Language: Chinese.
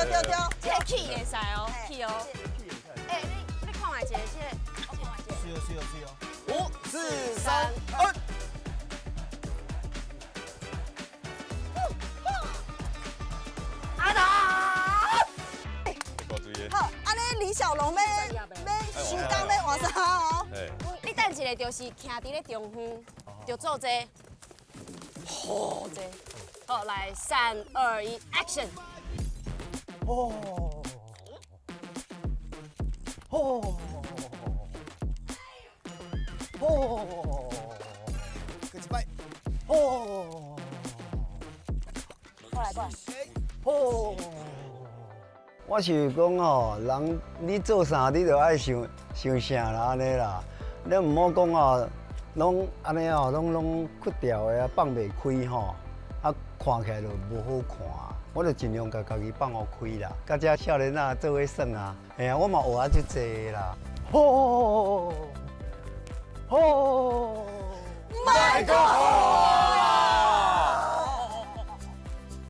对，这个 key 会使哦，key 哦。哎，你看下一个，这个我看下一个。是哦。5、4、3、2。阿达。搞注意。好，安尼李小龙要收工要换衫哦。你等一个就是徛伫咧中央，就做这。好这。好，来3、2、1 ，Action！ 哦。搁一摆。过来过来。我是讲吼，人你做啥你就爱想啥啦安尼啦，你唔好讲哦，拢安尼哦，拢屈掉的啊，放袂开吼，啊看起来就无好看。我就尽量甲家己放好开啦，甲遮少年仔做伙耍啊，哎呀，我嘛学啊足济啦。My God！